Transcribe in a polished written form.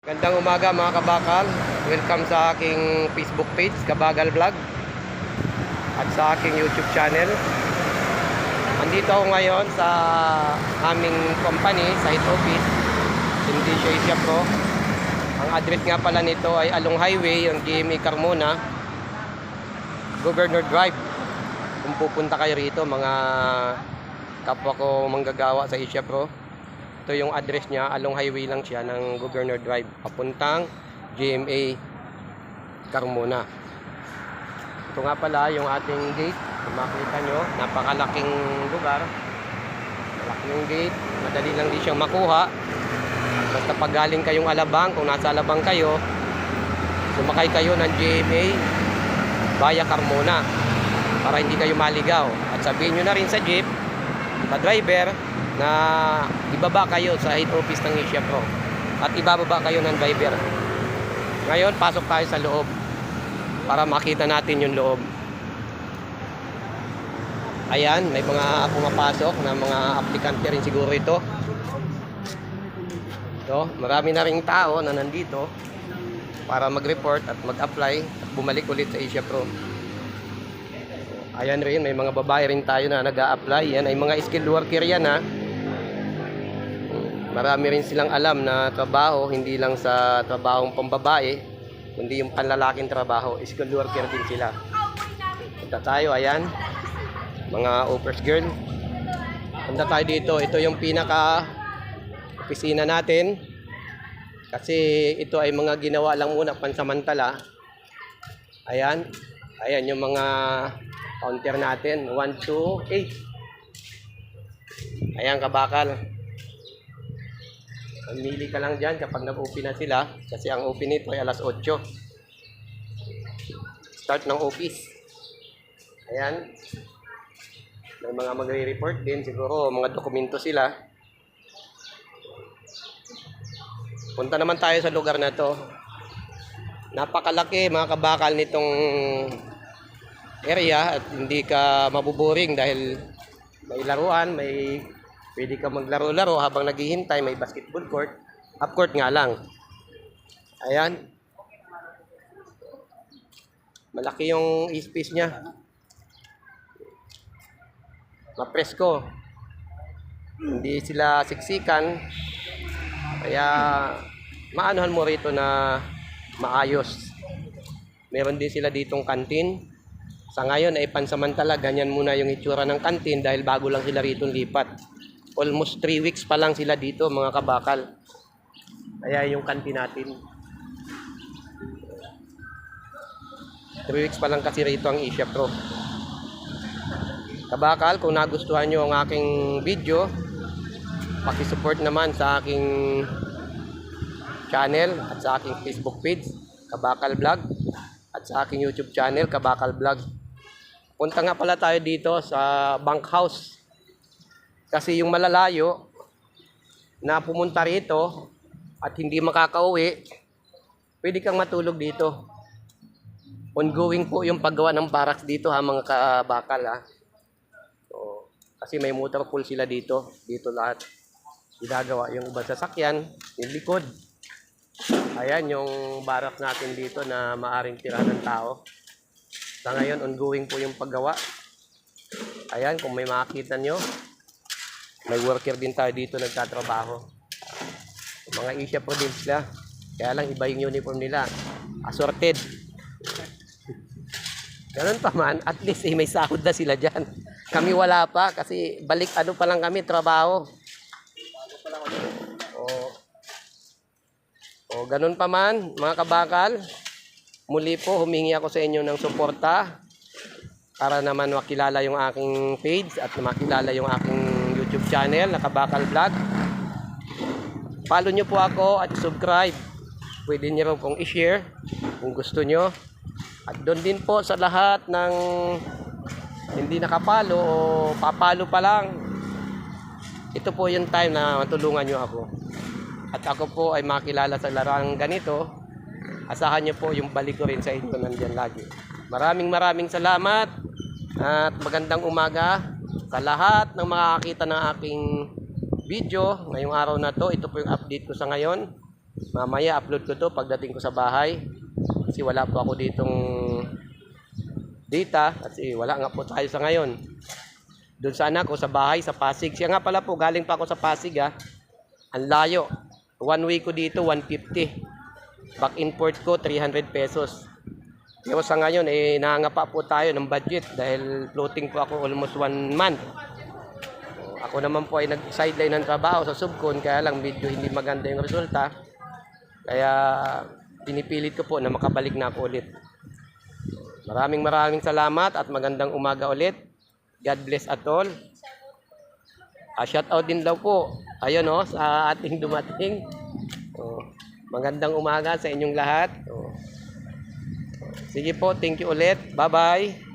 Gandang umaga mga kabakal. Welcome sa aking Facebook page, Kabagal Vlog, at sa aking YouTube channel. Andito ako ngayon sa aming company, sa head office, Indonesia Asia Pro. Ang address nga pala nito ay Along Highway, yung GMA Carmona, Governor Drive. Kung pupunta kayo rito, mga kapwa ko manggagawa sa Asia Pro, ito yung address niya. Along highway lang siya ng Governor Drive papuntang GMA Carmona. Ito nga pala yung ating gate. Kung makita nyo, napakalaking lugar, malaking gate, madali lang din siyang makuha. Basta pag galing kayong Alabang, kung nasa Alabang kayo, sumakay kayo ng GMA via Carmona para hindi kayo maligaw. At sabihin nyo na rin sa jeep, sa driver, na ibaba kayo sa head office ng Asia Pro at ibababa kayo ng driver. Ngayon, pasok tayo sa loob para makita natin yung loob. Ayan, may mga pumapasok na mga aplikante rin siguro ito. So, marami na ring tao na nandito para mag-report at mag-apply at bumalik ulit sa Asia Pro. Ayan rin, may mga babae rin tayo na nag-a-apply. Yan ay mga skilled worker yan, ha. Marami rin silang alam na trabaho, hindi lang sa trabahong pambabae, kundi yung panlalaking trabaho. Skilled worker din sila. Punta tayo, ayan. Mga offers girl. Punta tayo dito. Ito yung pinaka-opisina natin. Kasi ito ay mga ginawa lang muna pansamantala. Ayan. Ayan yung mga counter natin. 1, 2, 8. Ayan, kabakal. Mamili ka lang dyan kapag nag-open na sila. Kasi ang open nito ay alas 8. Start ng office. Ayan. May mga magre-report din. Siguro mga dokumento sila. Punta naman tayo sa lugar na to. Napakalaki mga kabakal nitong area. At hindi ka mabuboring dahil may laruan, may pwede ka maglaro-laro habang naghihintay. May basketball court. Half court nga lang. Ayan. Malaki yung space niya. Mapresko. Hindi sila siksikan. Kaya maanuhan mo rito na maayos. Meron din sila ditong kantin. Sa ngayon ay pansamantala. Ganyan muna yung itsura ng kantin dahil bago lang sila rito lipat. Almost 3 weeks pa lang sila dito mga kabakal. Kaya yung kantin natin. 3 weeks pa lang kasi rito ang Asia Pro. Kabakal, kung nagustuhan nyo ang aking video, pakisupport naman sa aking channel at sa aking Facebook page, Kabakal Vlog, at sa aking YouTube channel, Kabakal Vlog. Punta nga pala tayo dito sa Bank House. Kasi yung malalayo na pumunta rito at hindi makakauwi, pwede kang matulog dito. Ongoing po yung paggawa ng barracks dito, ha, mga kabakal, ha. So, kasi may motor pool sila dito. Dito lahat ginagawa. Yung ibang sasakyan, yung likod. Ayan yung barracks natin dito na maaring tira ng tao. Sa ngayon, ongoing po yung paggawa. Ayan, kung may makakita nyo, may worker din tayo dito nagtatrabaho. Mga Asia Pro din sila. Kaya lang iba yung uniform nila. Assorted. Ganun pa man, at least may sahod na sila dyan. Kami wala pa kasi balik ano pa lang kami, trabaho. O ganun pa man, mga kabakal. Muli po, humingi ako sa inyo ng suporta para naman makilala yung aking page at makilala yung aking YouTube channel na Kabakal Vlog. Follow nyo po ako at subscribe. Pwede nyo rin pong i-share kung gusto nyo. At doon din po sa lahat ng hindi nakapalo o papalo pa lang, ito po yung time na matulungan nyo ako. At ako po ay makilala sa larang ganito. Asahan nyo po yung balik ko rin sa inyo nandyan lagi. Maraming salamat at magandang umaga sa lahat ng makakita ng aking video ngayong araw na to. Ito po yung update ko sa ngayon. Mamaya upload ko to pagdating ko sa bahay. Kasi wala po ako ditong data. Kasi wala nga po tayo sa ngayon. Doon sa anak ko sa bahay, sa Pasig. Siya nga pala po, galing pa ako sa Pasig ha. Ang layo. One way ko dito, 150. Back and forth ko, 300 pesos. Pero sa ngayon, nangangapa po tayo ng budget dahil floating po ako almost 1 month. Ako naman po ay nag-sideline ng trabaho sa Subcon, kaya lang medyo hindi maganda yung resulta. Kaya pinipilit ko po na makabalik na ako ulit. Maraming salamat at magandang umaga ulit. God bless at all. Shout out din daw po. Ayun sa ating dumating. Magandang umaga sa inyong lahat. Sige po, thank you ulit. Bye-bye.